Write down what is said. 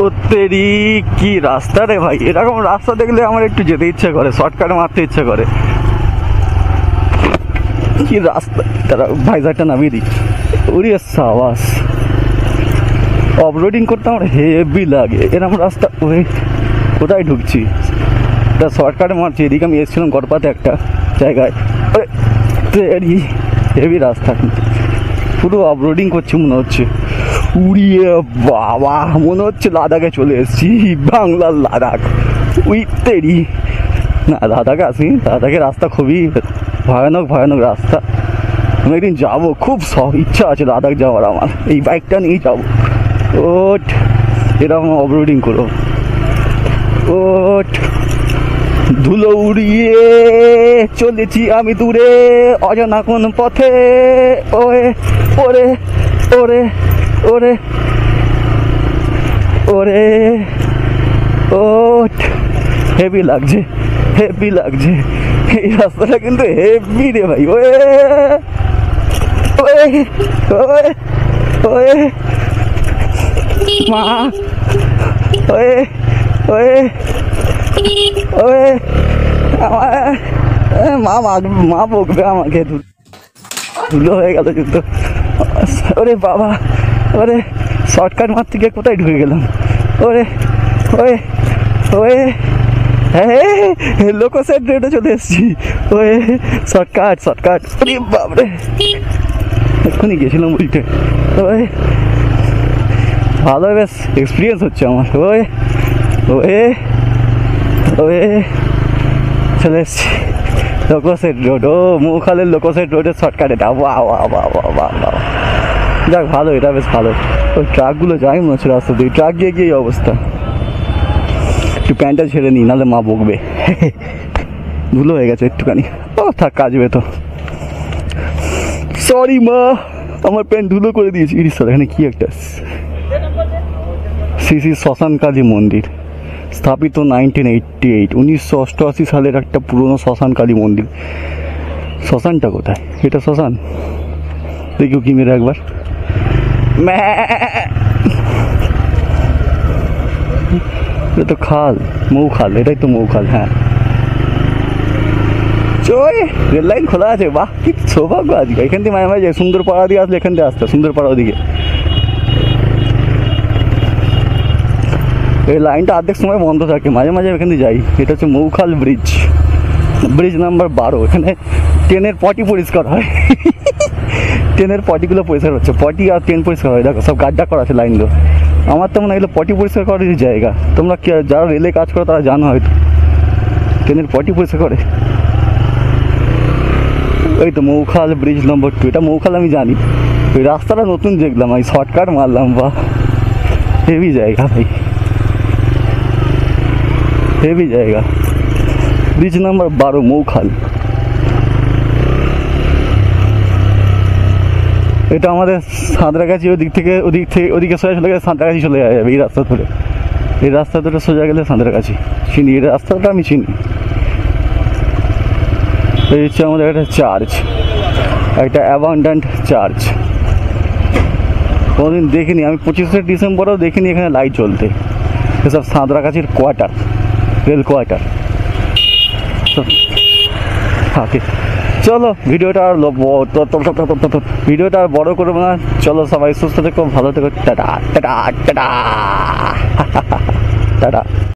ওতেরি কি রাস্তা রে ভাই, এরকম রাস্তা দেখলে আমার একটু যেতে ইচ্ছা করে, শর্টকাট মারতে ইচ্ছা করে। কি রাস্তা, তারা ভাইজারটা নামিয়ে দিই। ওরে সাবাস, অফরোডিং করতে আমার হেভি লাগে এরকম রাস্তা। ওই কোথায় ঢুকছি, তা শর্টকাটে মারছি। এদিকে আমি এসেছিলাম গড়পাতে একটা জায়গায়, হেভি রাস্তা, পুরো অফরোডিং করছি মনে হচ্ছে। উড়িয়ে বাবা, মনে হচ্ছে লাদাখে চলে এসেছি, বাংলার লাদাখ। উইতেরি না, লাদাখে আসি, লাদাখের রাস্তা খুবই ভয়ানক ভয়ানক রাস্তা। আমি একদিন যাবো, খুব ইচ্ছা আছে লাদাখ যাওয়ার আমার, এই বাইকটা নিয়েই যাবো। ওট এরকম অফরোডিং করো, ওট ধুলো উড়িয়ে চলেছি আমি দূরে অজানা কোন পথে। ওরে ওরে ওরে ওরে ওরে, ওট হেভি লাগছে, হেভি লাগছে এই রাস্তাটা কিন্তু হেভি রে ভাই। ওয়ে ওয়ে ওয়ে ওয়ে মা, ওয়ে ওয়ে ওয়ে মা, মা বকবে আমাকে, ধুলো হয়ে গেল কিন্তু। ওরে বাবা, ওরে শর্টকাট মারতে গিয়ে কোথায় ঢুকে গেলাম। ওরে ওয়ে ওয়ে, হ্যাঁ লোকো সাইড রোডে চলে এসেছি। ওয়ে শর্টকাট শর্টকাট, ওরে বাপরে এক্ষুনি গেছিলাম উল্টে। ওই ভালো, বেশ এক্সপিরিয়েন্স হচ্ছে আমার। ওয়ে ওয়ে ওয়ে চলে এসছি লোকো সাইড রোড। ও মুখালের লোকো সাইড রোডের শর্টকাট এটা। বাহ বাহ বাহ বাহ বাহ বাহ, যাক ভালো, এটা বেশ ভালো। ওই ট্রাকগুলো যাই মনে হচ্ছে রাস্তা দিয়ে, ট্রাক গিয়ে গিয়ে অবস্থা। একটু প্যান্টটা ছেড়ে নিই, নাহলে মা বকবে। ধুলো হয়ে গেছে একটুখানি, ও থাক কাজবে তো। সরি মা, আমার প্যান্ট ধুলো করে দিয়েছি। ইরিশ এখানে কি একটা শ্রী শ্রী শ্মশান কালী মন্দির, স্থাপিত 1988, 1988 সালের একটা পুরনো শ্মশান কালী মন্দির। শ্মশানটা কোথায়? এটা শ্মশান, দেখি কি মেরে একবার। এটা তো খাল, মৌখাল, এটাই তো মৌখাল। হ্যাঁ চই, রেল লাইন খোলা আছে, বাহ কি সৌভাগ্য আজকে। এখান থেকে মাঝে মাঝে সুন্দরপাড়া দিয়ে আসলে এখান থেকে আসতে, সুন্দরপাড়া ওদিকে এই লাইনটা অর্ধেক সময় বন্ধ থাকে, মাঝে মাঝে এখান থেকে যাই। এটা হচ্ছে মৌখাল ব্রিজ, ব্রিজ নাম্বার 12। এখানে ট্রেনের পটি পরিষ্কার হয়, ট্রেনের পটিগুলো পরিষ্কার হচ্ছে, পটি আর ট্রেন পরিষ্কার হয়। দেখো সব গাড্ডা করা আছে লাইনগুলো। আমার তো মনে হয় এগুলো পটি পরিষ্কার করার জায়গা। তোমরা যারা রেলে কাজ করো তারা জানো হয়তো, ট্রেনের পটি পরিষ্কার করে। ওই তো মৌখাল ব্রিজ নম্বর 2, এটা মৌখাল আমি জানি। ওই রাস্তাটা নতুন দেখলাম, আমি শর্টকাট মারলাম। বাহ হেভি জায়গা ভাই, হেভি জায়গা। Bridge number 12 মৌখাল। এটা আমাদের সাঁতরাগাছি, ওদিকে সোজা চলে গেলে সাঁতরাগাছি চলে যাবে এই রাস্তা ধরে। এই রাস্তা ধরে সোজা গেলে সাঁতরাগাছি চিনি, এই রাস্তাটা আমি চিনি। এই হচ্ছে আমাদের একটা চার্চ, একটা অ্যাবান্ডেন্ট চার্চ। কোনোদিন দেখিনি আমি, 25শে ডিসেম্বরেও দেখিনি এখানে লাইট জ্বলতে। এসব সাঁতরাগাছির কোয়ার্টার, রেল কোয়ার্টার থাকে। চলো ভিডিওটা আর বড় করবো না। চলো সবাই সুস্থ থেকো, ভালো থেকো, টাটা টাটা টাটা টাটা।